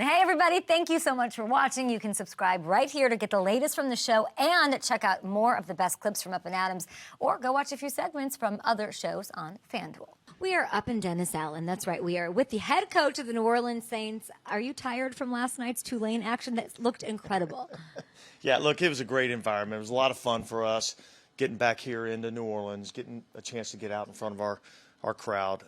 Hey, everybody. Thank you so much for watching. You can subscribe right here to get the latest from the show and check out more of the best clips from Up and Adams, or go watch a few segments from other shows on FanDuel. We are up in Dennis Allen. That's right. We are with the head coach of the New Orleans Saints. Are you tired from last night's Tulane action? That looked incredible. Yeah, look, it was a great environment. It was a lot of fun for us getting back here into New Orleans, getting a chance to get out in front of our crowd.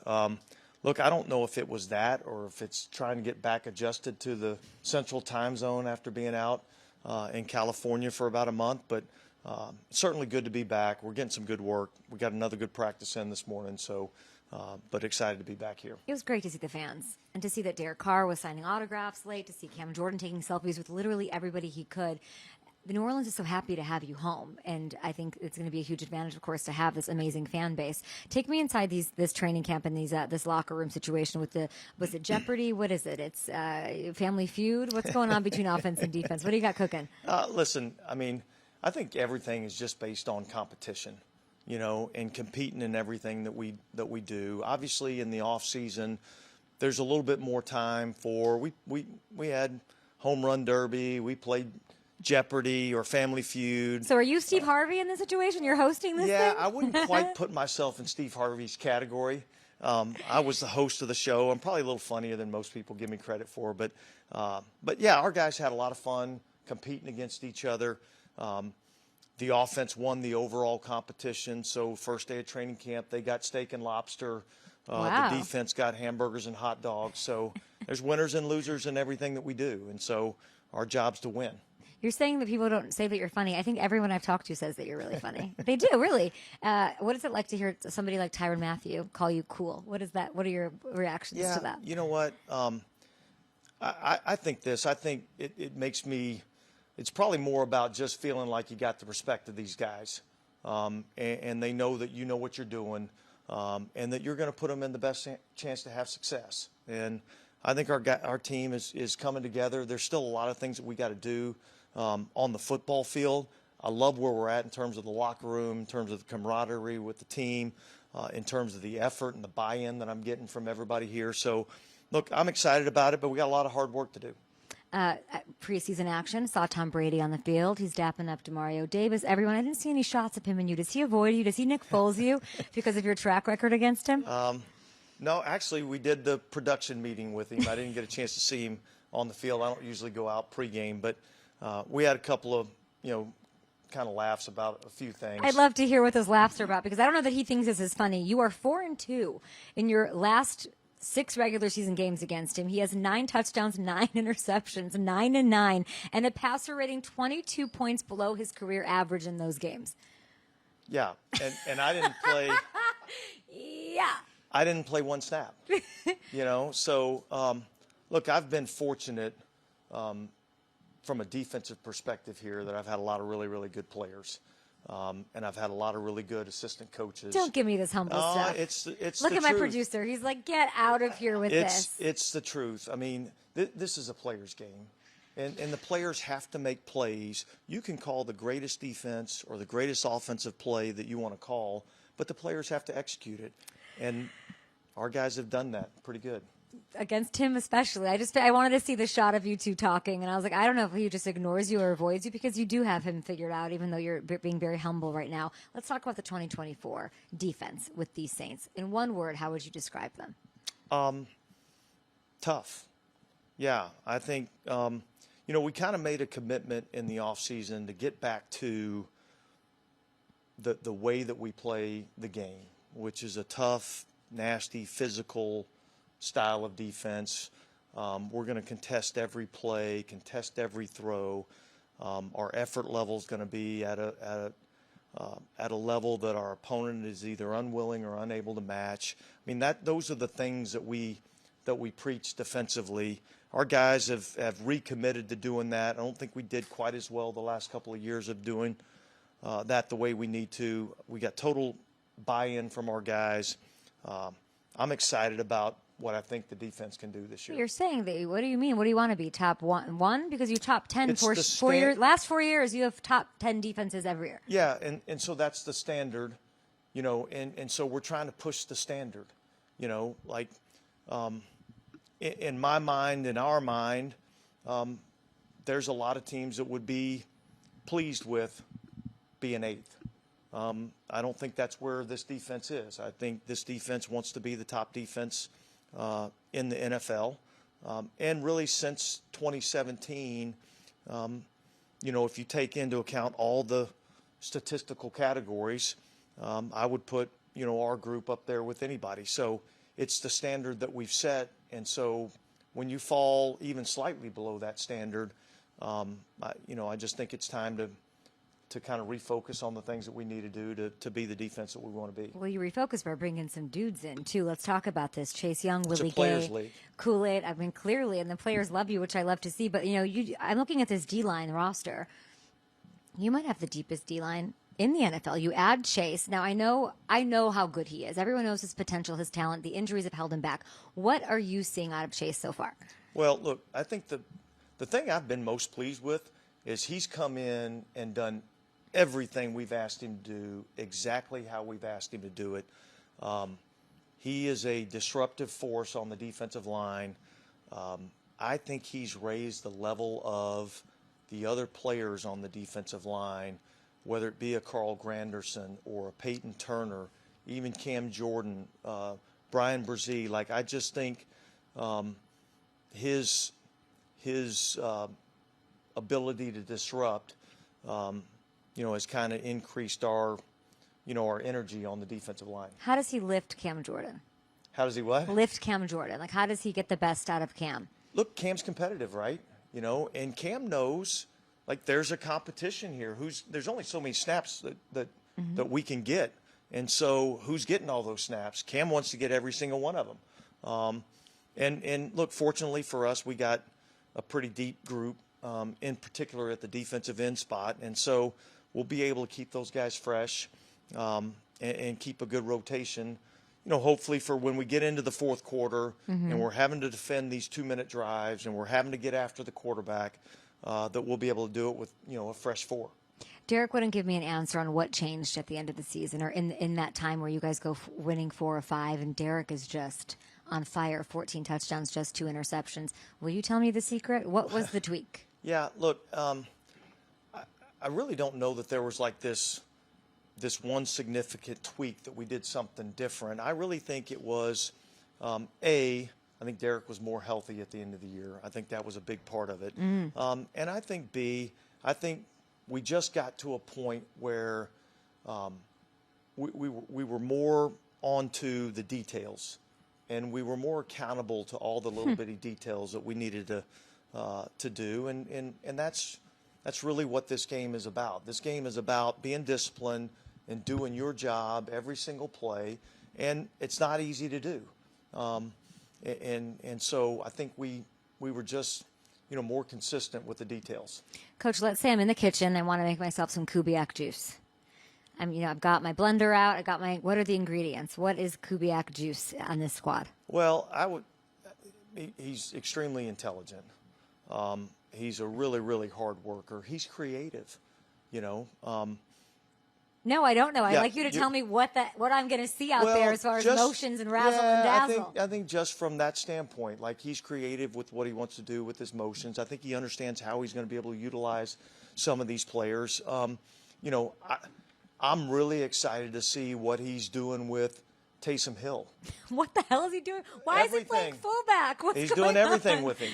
Look, I don't know if it was that or if it's trying to get back adjusted to the central time zone after being out in California for about a month, but certainly good to be back. We're getting some good work. We got another good practice in this morning, so but excited to be back here. It was great to see the fans and to see that Derek Carr was signing autographs late, to see Cam Jordan taking selfies with literally everybody he could. The New Orleans is so happy to have you home, and I think it's going to be a huge advantage, of course, to have this amazing fan base. Take me inside this training camp and this locker room situation with was it Jeopardy? What is it? It's Family Feud? What's going on between offense and defense? What do you got cooking? Listen, I mean, I think everything is just based on competition, you know, and competing in everything that we do. Obviously, in the off season, there's a little bit more time for we had home run derby. We played Jeopardy or Family Feud. So are you Steve Harvey in this situation? You're hosting this thing? Yeah, I wouldn't quite put myself in Steve Harvey's category. I was the host of the show. I'm probably a little funnier than most people give me credit for. But yeah, our guys had a lot of fun competing against each other. The offense won the overall competition. So first day of training camp, they got steak and lobster. Wow. The defense got hamburgers and hot dogs. So there's winners and losers in everything that we do. And so our job's to win. You're saying that people don't say that you're funny. I think everyone I've talked to says that you're really funny. They do, really. What is it like to hear somebody like Tyrann Mathieu call you cool? What is that? What are your reactions to that? You know what? I think this. I think it makes me – it's probably more about just feeling like you got the respect of these guys, and they know that you know what you're doing, and that you're going to put them in the best chance to have success. And I think our team is coming together. There's still a lot of things that we got to do on the football field. I love where we're at in terms of the locker room, in terms of the camaraderie with the team, in terms of the effort and the buy-in that I'm getting from everybody here. So, look, I'm excited about it, but we got a lot of hard work to do. Preseason action, saw Tom Brady on the field. He's dapping up Demario Davis. Everyone, I didn't see any shots of him and you. Does he avoid you? Does he Nick Foles you because of your track record against him? No, actually, we did the production meeting with him. I didn't get a chance to see him on the field. I don't usually go out pregame, but we had a couple of, kind of laughs about a few things. I'd love to hear what those laughs are about, because I don't know that he thinks this is funny. You are 4-2 in your last 6 regular season games against him. He has 9 touchdowns, 9 interceptions, 9-9, and a passer rating 22 points below his career average in those games. Yeah, and I didn't play. Yeah. I didn't play one snap. So look, I've been fortunate from a defensive perspective here that I've had a lot of really, really good players. And I've had a lot of really good assistant coaches. Don't give me this humble stuff. It's Look the at my truth. producer. He's like, get out of here with this. It's the truth. I mean, this is a player's game. And the players have to make plays. You can call the greatest defense or the greatest offensive play that you want to call, but the players have to execute it. And our guys have done that pretty good. Against him especially. I wanted to see the shot of you two talking, and I was like, I don't know if he just ignores you or avoids you, because you do have him figured out, even though you're being very humble right now. Let's talk about the 2024 defense with these Saints. In one word, how would you describe them? Tough. Yeah, I think, we kind of made a commitment in the offseason to get back to the way that we play the game, which is a tough, nasty, physical style of defense. We're going to contest every play, contest every throw. Our effort level is going to be at a level that our opponent is either unwilling or unable to match. I mean, those are the things that we preach defensively. Our guys have recommitted to doing that. I don't think we did quite as well the last couple of years of doing that the way we need to. We got total buy-in from our guys. I'm excited about what I think the defense can do this year. You're saying that. What do you mean? What do you want to be? Top one? Because you top 10 for It's 4 years. Last 4 years, you have top 10 defenses every year. Yeah, and so that's the standard, and so we're trying to push the standard, in my mind, in our mind, there's a lot of teams that would be pleased with being 8th. I don't think that's where this defense is. I think this defense wants to be the top defense in the NFL. And really since 2017, if you take into account all the statistical categories, I would put, our group up there with anybody. So it's the standard that we've set. And so when you fall even slightly below that standard, I just think it's time to kind of refocus on the things that we need to do to be the defense that we want to be. Well, you refocus by bringing some dudes in, too. Let's talk about this. Chase Young, Willie Players Gay, League. Kool-Aid. I mean, clearly, and the players love you, which I love to see. But, I'm looking at this D-line roster. You might have the deepest D-line in the NFL. You add Chase. Now, I know how good he is. Everyone knows his potential, his talent. The injuries have held him back. What are you seeing out of Chase so far? Well, look, I think the thing I've been most pleased with is he's come in and done everything we've asked him to do, exactly how we've asked him to do it. He is a disruptive force on the defensive line. I think he's raised the level of the other players on the defensive line, whether it be a Carl Granderson or a Peyton Turner, even Cam Jordan, Brian Brzee. Like, I just think his ability to disrupt has kind of increased our energy on the defensive line. How does he lift Cam Jordan? How does he what? Lift Cam Jordan. Like, how does he get the best out of Cam? Look, Cam's competitive, right? And Cam knows, like, there's a competition here. There's only so many snaps that we can get. And so who's getting all those snaps? Cam wants to get every single one of them. And look, fortunately for us, we got a pretty deep group, in particular at the defensive end spot. And so we'll be able to keep those guys fresh and keep a good rotation, hopefully for when we get into the fourth quarter and we're having to defend these 2-minute drives and we're having to get after the quarterback, that we'll be able to do it with, a fresh 4. Derek wouldn't give me an answer on what changed at the end of the season or in that time where you guys go winning 4 or 5, and Derek is just on fire, 14 touchdowns, just 2 interceptions. Will you tell me the secret? What was the tweak? Yeah, look, I really don't know that there was like this one significant tweak that we did something different. I really think it was, I think Derek was more healthy at the end of the year. I think that was a big part of it. And I think B, I think we just got to a point where we were more onto the details, and we were more accountable to all the little bitty details that we needed to do, and that's really what this game is about. This game is about being disciplined and doing your job every single play, and it's not easy to do. And so I think we were just more consistent with the details. Coach, let's say I'm in the kitchen. I want to make myself some Kubiak juice. I've got my blender out. What are the ingredients? What is Kubiak juice on this squad? Well, he's extremely intelligent. He's a really, really hard worker. He's creative, No, I don't know. I'd Yeah, like you to tell me what I'm going to see out there as far as motions and razzle and dazzle. I think just from that standpoint, like, he's creative with what he wants to do with his motions. I think he understands how he's going to be able to utilize some of these players. I'm really excited to see what he's doing with Taysom Hill. What the hell is he doing? Why is he playing fullback? He's doing everything with him,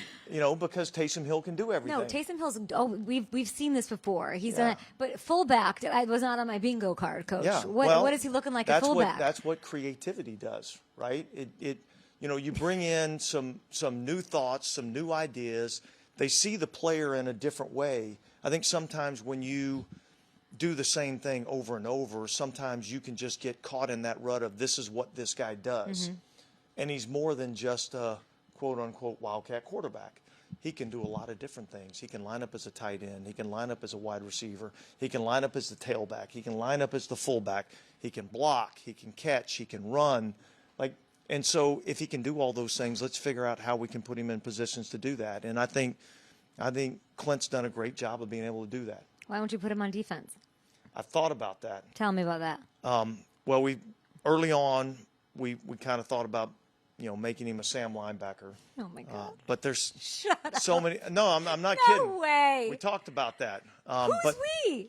because Taysom Hill can do everything. No, Taysom Hill's. Oh, we've seen this before. He's but fullback. I was not on my bingo card, Coach. Yeah. What is he looking like at fullback? That's what creativity does, right? You bring in some new thoughts, some new ideas. They see the player in a different way. I think sometimes when you do the same thing over and over, sometimes you can just get caught in that rut of this is what this guy does. And he's more than just a quote-unquote wildcat quarterback. He can do a lot of different things. He can line up as a tight end. He can line up as a wide receiver. He can line up as the tailback. He can line up as the fullback. He can block. He can catch. He can run. And so if he can do all those things, let's figure out how we can put him in positions to do that. And I think Clint's done a great job of being able to do that. Why don't you put him on defense? I've thought about that. Tell me about that. Well, early on, we kind of thought about, making him a Sam linebacker. Oh my God. But there's Shut so up. many. No, I'm not No kidding. way. We talked about that. Who's but we?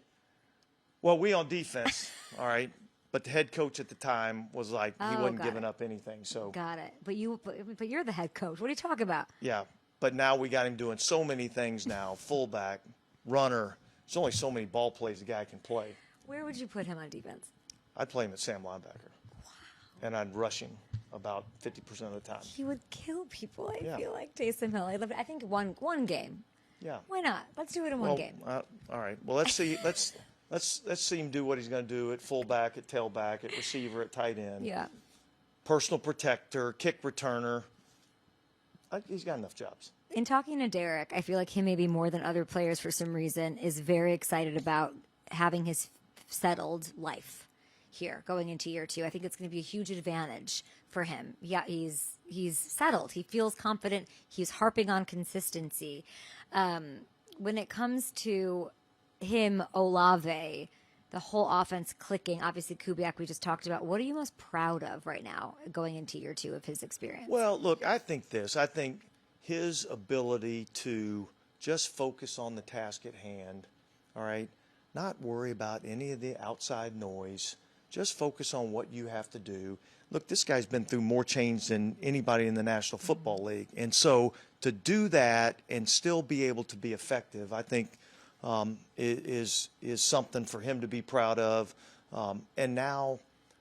Well, we on defense, all right. But the head coach at the time was like he Oh, wasn't got giving it. up anything. So Got it. But you're the head coach. What are you talking about? yeah. But now we got him doing so many things now. Fullback, runner. There's only so many ball plays the guy can play. Where would you put him on defense? I'd play him at Sam linebacker. And I'd rush him about 50% of the time. He would kill people. I Yeah. feel like Taysom Hill. I think one game. Yeah. Why not? Let's do it in one game. All right. Well, let's see. Let's see him do what he's going to do at fullback, at tailback, at receiver, at tight end. Yeah. Personal protector, kick returner. He's got enough jobs. In talking to Derek, I feel like him maybe more than other players for some reason is very excited about having his settled life here going into year 2. I think it's going to be a huge advantage for him. Yeah, he's settled. He feels confident. He's harping on consistency. When it comes to him, Olave, the whole offense clicking, obviously Kubiak we just talked about. What are you most proud of right now going into year 2 of his experience? Well, look, I think his ability to just focus on the task at hand, all right, not worry about any of the outside noise, just focus on what you have to do. Look, this guy's been through more change than anybody in the National Football League. And so to do that and still be able to be effective, I think is something for him to be proud of. And now,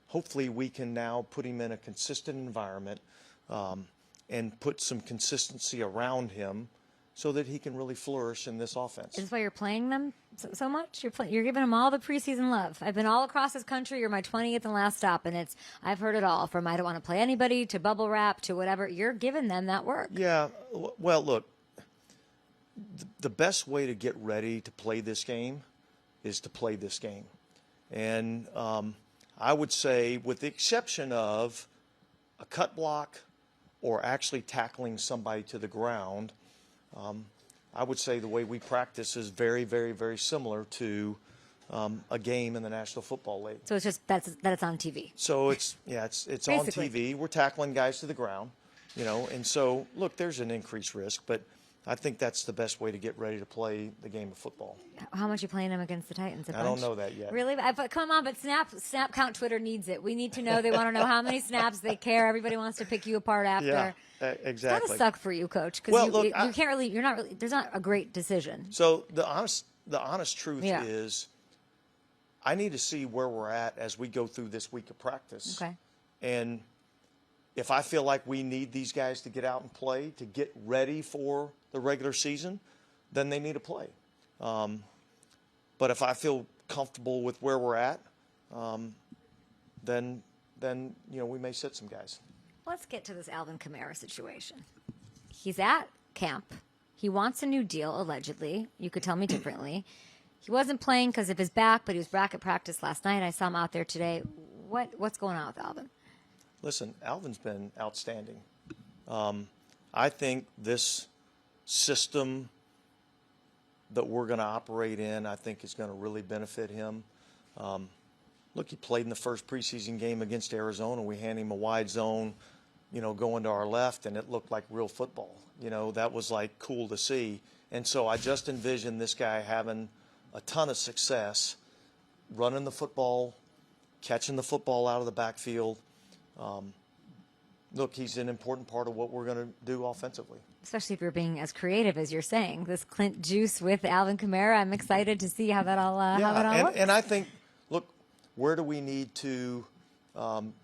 hopefully, we can now put him in a consistent environment and put some consistency around him so that he can really flourish in this offense. Is this why you're playing them so much? You're giving them all the preseason love. I've been all across this country. You're my 20th and last stop, and I've heard it all from I don't want to play anybody to bubble wrap to whatever. You're giving them that work. Yeah. Well, look, the best way to get ready to play this game is to play this game. And I would say, with the exception of a cut block or actually tackling somebody to the ground, I would say the way we practice is very, very, very similar to a game in the National Football League. So it's just that it's on TV. So it's on TV. We're tackling guys to the ground, and so look, there's an increased risk, but I think that's the best way to get ready to play the game of football. How much are you playing them against the Titans? I don't know that yet. Really? But come on, but Snap Count Twitter needs it. We need to know. They want to know how many snaps. They care. Everybody wants to pick you apart after. Yeah, exactly. It's gotta suck for you, Coach, because you can't really. You're not really. There's not a great decision. So the honest truth Yeah. is, I need to see where we're at as we go through this week of practice. Okay. And if I feel like we need these guys to get out and play to get ready for the regular season, then they need to play. But if I feel comfortable with where we're at, then we may sit some guys. Let's get to this Alvin Kamara situation. He's at camp. He wants a new deal, allegedly. You could tell me differently. He wasn't playing because of his back, but he was back at practice last night. I saw him out there today. What's going on with Alvin? Listen, Alvin's been outstanding. I think this system that we're going to operate in, I think is going to really benefit him. Look, he played in the first preseason game against Arizona. We handed him a wide zone, going to our left, and it looked like real football. That was like cool to see. And so I just envision this guy having a ton of success running the football, catching the football out of the backfield. Look, he's an important part of what we're going to do offensively. Especially if you're being as creative as you're saying. This Clint juice with Alvin Kamara, I'm excited to see how that all works. And I think, look, where do we need to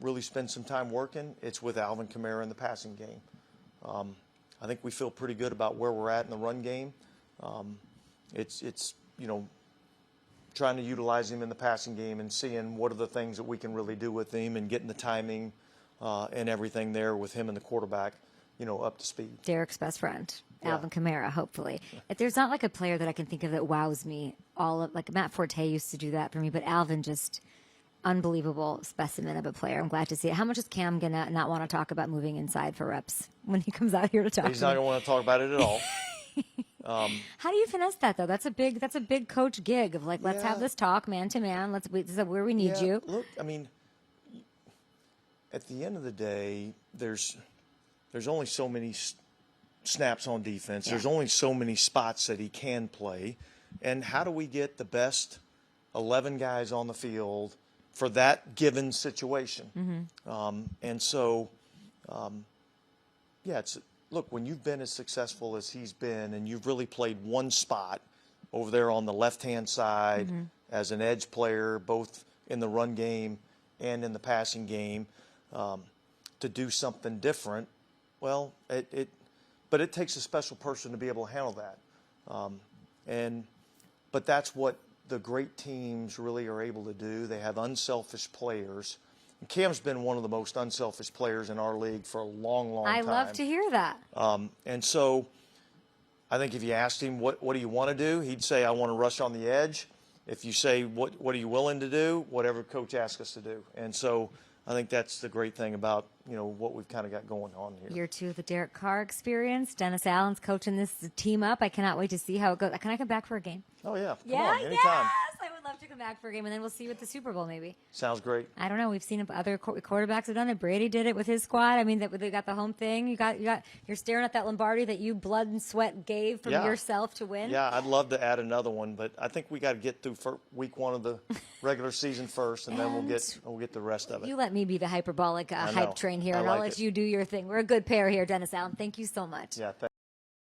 really spend some time working? It's with Alvin Kamara in the passing game. I think we feel pretty good about where we're at in the run game. It's trying to utilize him in the passing game and seeing what are the things that we can really do with him and getting the timing and everything there with him and the quarterback, up to speed. Derek's best friend, Yeah. Alvin Kamara, hopefully. If there's not like a player that I can think of that wows me, like Matt Forte used to do that for me, but Alvin just unbelievable specimen of a player. I'm glad to see it. How much is Cam gonna not want to talk about moving inside for reps when he comes out here to talk? He's not going to want to talk about it at all. How do you finesse that though? That's a big coach gig of like, let's have this talk man to man. This is where we need you. Look, I mean, at the end of the day, there's there's only so many snaps on defense. Yeah. There's only so many spots that he can play. And how do we get the best 11 guys on the field for that given situation? And so, yeah, look, when you've been as successful as he's been and you've really played one spot over there on the left-hand side as an edge player, both in the run game and in the passing game, to do something different, well, but it takes a special person to be able to handle that. But that's what the great teams really are able to do. They have unselfish players. And Cam's been one of the most unselfish players in our league for a long, long time. I love to hear that. And so I think if you asked him, what do you want to do? He'd say, I want to rush on the edge. If you say, what are you willing to do? Whatever coach asks us to do. And so I think that's the great thing about, what we've kind of got going on here. Year 2 of the Derek Carr experience. Dennis Allen's coaching this team up. I cannot wait to see how it goes. Can I come back for a game? Oh, yeah. Come Yeah, on, anytime. yes. I would love to come back for a game, and then we'll see you at the Super Bowl maybe. Sounds great. I don't know. We've seen other quarterbacks have done it. Brady did it with his squad. I mean, they got the home thing. You're staring at that Lombardi that you blood and sweat gave from yourself to win. Yeah, I'd love to add another one, but I think we got to get through week 1 of the regular season first, and then we'll get the rest of it. You let me be the hyperbolic hype train here, and I'll let you do your thing. We're a good pair here, Dennis Allen. Thank you so much. Yeah.